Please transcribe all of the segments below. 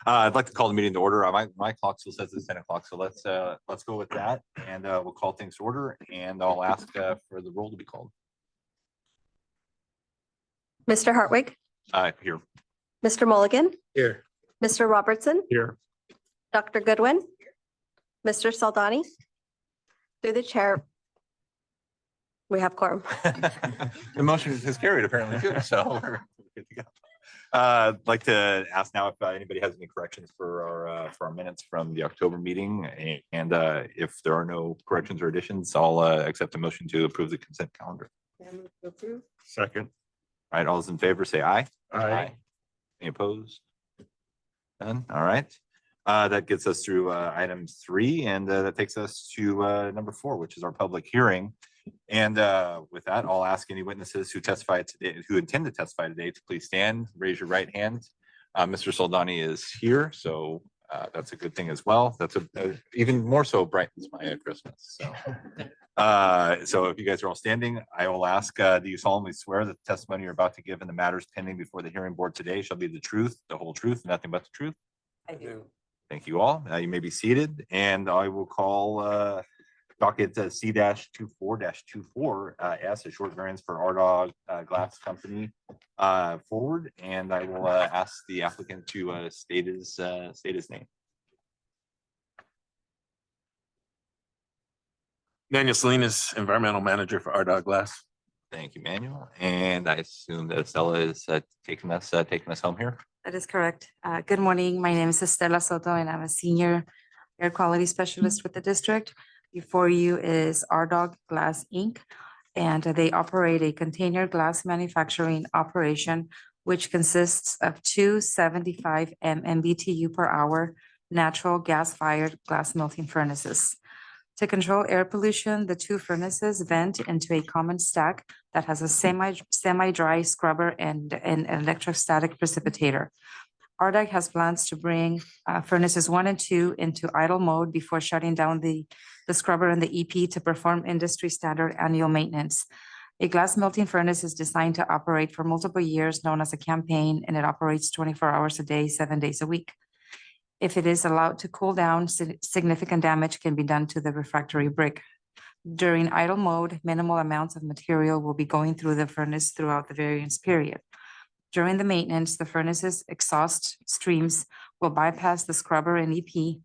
I'd like to call the meeting to order. My clock still says it's 10 o'clock, so let's go with that, and we'll call things to order, and I'll ask for the roll to be called. Mr. Hartwig, Here. Mr. Mulligan, Here. Mr. Robertson, Here. Dr. Goodwin, Mr. Saldani. Through the chair, we have quorum. The motion is carried apparently too, so we're good to go. I'd like to ask now if anybody has any corrections for our minutes from the October meeting, and if there are no corrections or additions, I'll accept the motion to approve the consent calendar. Second. All right, all those in favor say aye. Aye. Any opposed? None. All right. That gets us through item 3, and that takes us to number 4, which is our public hearing. And with that, I'll ask any witnesses who testify today, who intend to testify today, to please stand, raise your right hand. Mr. Soldani is here, so that's a good thing as well. That's even more so brightens my Christmas. So if you guys are all standing, I will ask, do you solemnly swear that the testimony you're about to give in the matters pending before the hearing board today shall be the truth, the whole truth, and nothing but the truth? I do. Thank you all. You may be seated, and I will call docket C-24-24 as a short variance for Ardagh Glass Company forward, and I will ask the applicant to state his name. Manuel Salinas, environmental manager for Ardagh Glass. Thank you, Manuel. And I assume that Estella is taking us home here. That is correct. Good morning. My name is Estela Soto, and I'm a senior air quality specialist with the district. Before you is Ardagh Glass Inc., and they operate a container glass manufacturing operation, which consists of 275 MMBTU per hour natural gas-fired glass melting furnaces. To control air pollution, the 2 furnaces vent into a common stack that has a semi-dry scrubber and an electrostatic precipitator. Ardagh has plans to bring furnaces 1 and 2 into idle mode before shutting down the scrubber and the EP to perform industry standard annual maintenance. A glass melting furnace is designed to operate for multiple years, known as a campaign, and it operates 24 hours a day, 7 days a week. If it is allowed to cool down, significant damage can be done to the refractory brick. During idle mode, minimal amounts of material will be going through the furnace throughout the variance period. During the maintenance, the furnace's exhaust streams will bypass the scrubber and EP.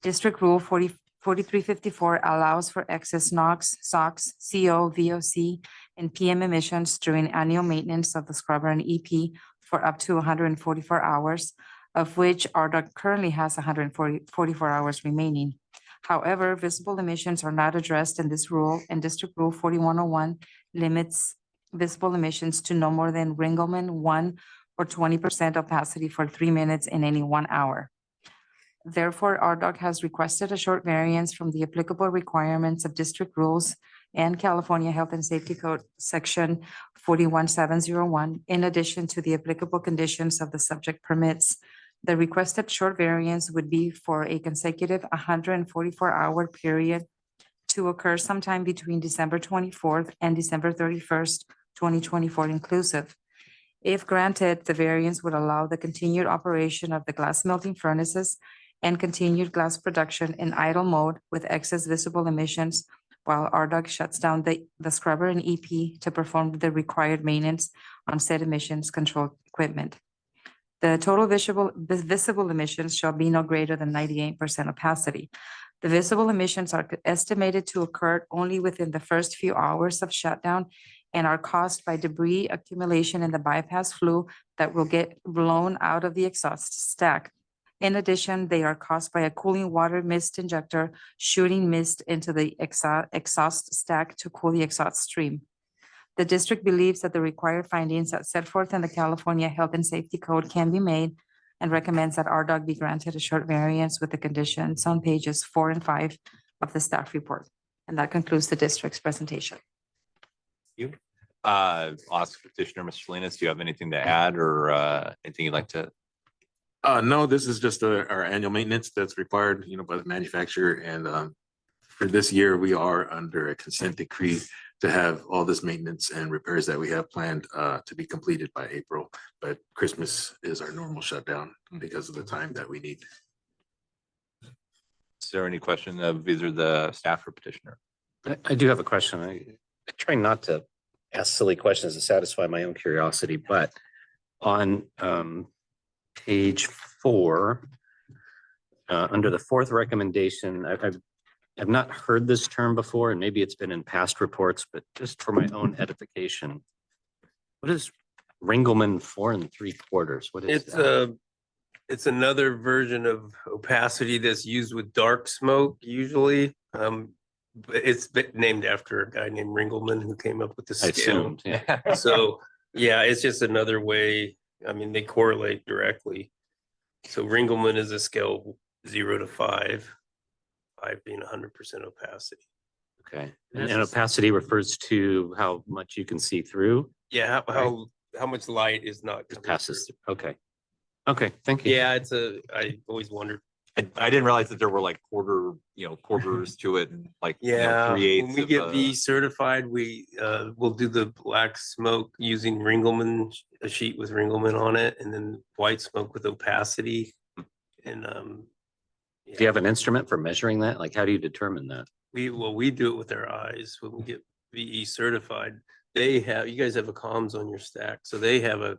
District Rule 4354 allows for excess NOx, SOx, CO, VOC, and PM emissions during annual maintenance of the scrubber and EP for up to 144 hours, of which Ardagh currently has 144 hours remaining. However, visible emissions are not addressed in this rule, and District Rule 4101 limits visible emissions to no more than Ringelmann 1 or 20% opacity for 3 minutes in any 1 hour. Therefore, Ardagh has requested a short variance from the applicable requirements of district rules and California Health and Safety Code Section 41701, in addition to the applicable conditions of the subject permits. The requested short variance would be for a consecutive 144-hour period to occur sometime between December 24th and December 31st, 2024 inclusive. If granted, the variance would allow the continued operation of the glass melting furnaces and continued glass production in idle mode with excess visible emissions, while Ardagh shuts down the scrubber and EP to perform the required maintenance on said emissions control equipment. The total visible emissions shall be no greater than 98% opacity. The visible emissions are estimated to occur only within the first few hours of shutdown and are caused by debris accumulation in the bypass flue that will get blown out of the exhaust stack. In addition, they are caused by a cooling water mist injector shooting mist into the exhaust stack to cool the exhaust stream. The district believes that the required findings that set forth in the California Health and Safety Code can be made and recommends that Ardagh be granted a short variance with the conditions on pages 4 and 5 of the staff report. And that concludes the district's presentation. Thank you. I'll ask petitioner, Mr. Salinas, do you have anything to add or anything you'd like to? No, this is just our annual maintenance that's required, by the manufacturer. And for this year, we are under a consent decree to have all this maintenance and repairs that we have planned to be completed by April. But Christmas is our normal shutdown because of the time that we need. Is there any question of either the staff or petitioner? I do have a question. I try not to ask silly questions to satisfy my own curiosity, but on page 4, under the fourth recommendation, I've not heard this term before, and maybe it's been in past reports, but just for my own edification, what is Ringelmann 4 3/4? What is that? It's another version of opacity that's used with dark smoke usually. But it's named after a guy named Ringelmann who came up with the I scale. assumed, yeah. So, yeah, it's just another way. I mean, they correlate directly. So Ringelmann is a scale 0 to 5, 5 being 100% opacity. Okay. And opacity refers to how much you can see through. Yeah, how much light is not It coming passes. through. Okay. Okay, thank you. Yeah, I always wondered. I didn't realize that there were like quarters to it and like. Yeah, when 3/8 we of, get V certified, we will do the black smoke using Ringelmann, a sheet with Ringelmann on it, and then white smoke with opacity. And Do you have an instrument for measuring that? Like, how do you determine that? we do it with our eyes when we get VE certified. You guys have a comms on your stack, so they have a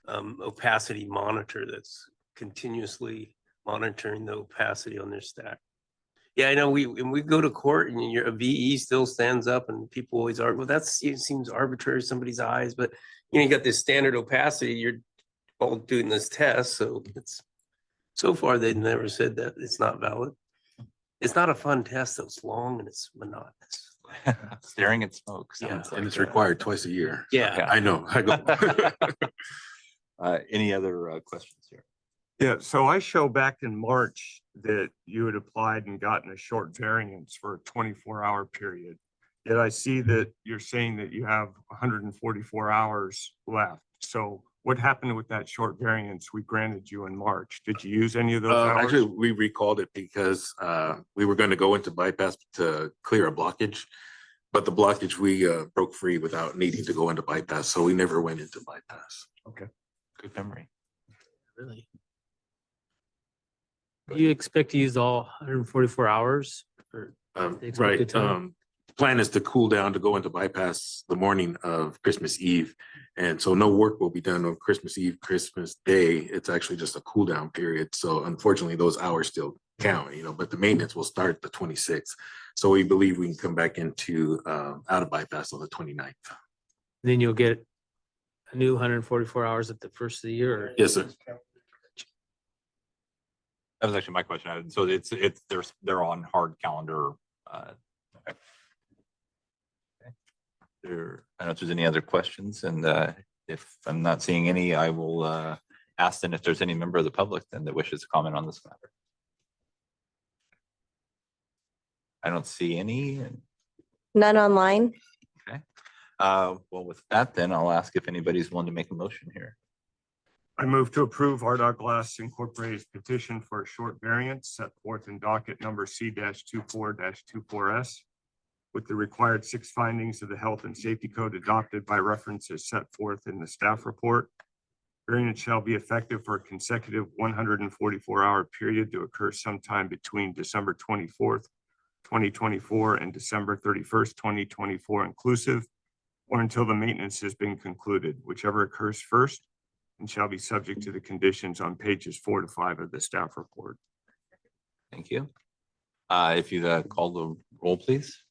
opacity monitor that's continuously monitoring the opacity on their stack. Yeah, I know when we go to court and a VE still stands up and people always are, well, it seems arbitrary, somebody's eyes, but you got this standard opacity, you're all doing this test, so so far they've never said that it's not valid. It's not a fun test, though. It's long and it's monotonous. Staring at smoke. Yeah. sounds And like, it's required twice a year. Yeah. I know. I go. Any other questions here? Yeah, so I show back in March that you had applied and gotten a short variance for a 24-hour period. Yet I see that you're saying that you have 144 hours left. So what happened with that short variance we granted you in March? Did you use any of those hours? Actually, we recalled it because we were going to go into bypass to clear a blockage. But the blockage we broke free without needing to go into bypass, so we never went into bypass. Good memory. Really? Do you expect to use all 144 hours? Or the expected Right, time? plan is to cool down to go into bypass the morning of Christmas Eve. And so no work will be done on Christmas Eve, Christmas Day. It's actually just a cool down period. So unfortunately, those hours still count, but the maintenance will start the 26th. So we believe we can come back into out of bypass on the 29th. Then you'll get a new 144 hours at the first of the year. Or Yes, sir. That was actually my question. So they're on hard calendar. Okay. I don't know if there's any other questions, and if I'm not seeing any, I will ask then if there's any member of the public then that wishes to comment on this matter. I don't see any. None online. Well, with that, then I'll ask if anybody's willing to make a motion here. I move to approve RDOT Glass Incorporated's petition for a short variance set forth in docket number C-24-24S with the required 6 findings of the Health and Safety Code adopted by reference as set forth in the staff report. Variance shall be effective for a consecutive 144-hour period to occur sometime between December 24th, 2024 and December 31st, 2024 inclusive, or until the maintenance has been concluded, whichever occurs first, and shall be subject to the conditions on pages 4 to 5 of the staff report. Thank you. If you call the roll, please.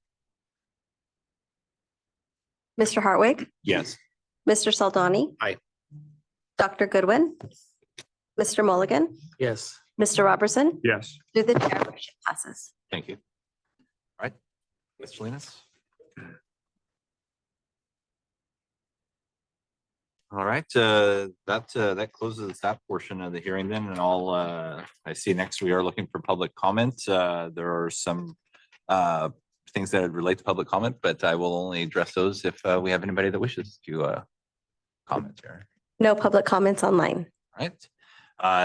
Mr. Hartwig, Yes. Mr. Saldani. Aye. Dr. Goodwin, Mr. Mulligan, yes, Mr. Robertson, Yes. through the chair, motion passes. Thank you. All right, Mr. Linus. All right, that closes that portion of the hearing then, and I see next we are looking for public comment. There are some things that relate to public comment, but I will only address those if we have anybody that wishes to comment here. No public comments online. All right,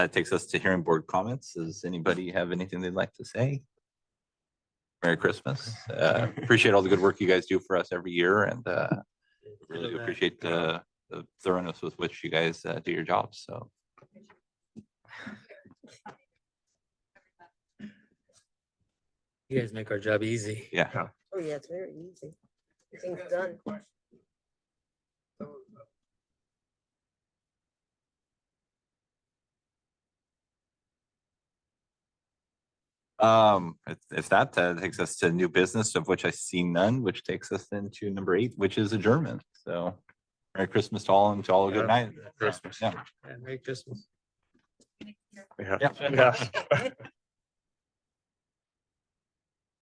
it takes us to hearing board comments. Does anybody have anything they'd like to say? Merry Christmas. Appreciate all the good work you guys do for us every year and really that. appreciate the thoroughness with which you guys do your jobs. So You guys make our job easy. yeah. Oh, yeah, it's very easy. Things done. If that takes us to new business, of which I see none, which takes us into number 8, which is adjournment. So Merry Christmas to all and to all a good night. Christmas. Yeah. Merry Christmas. Yeah.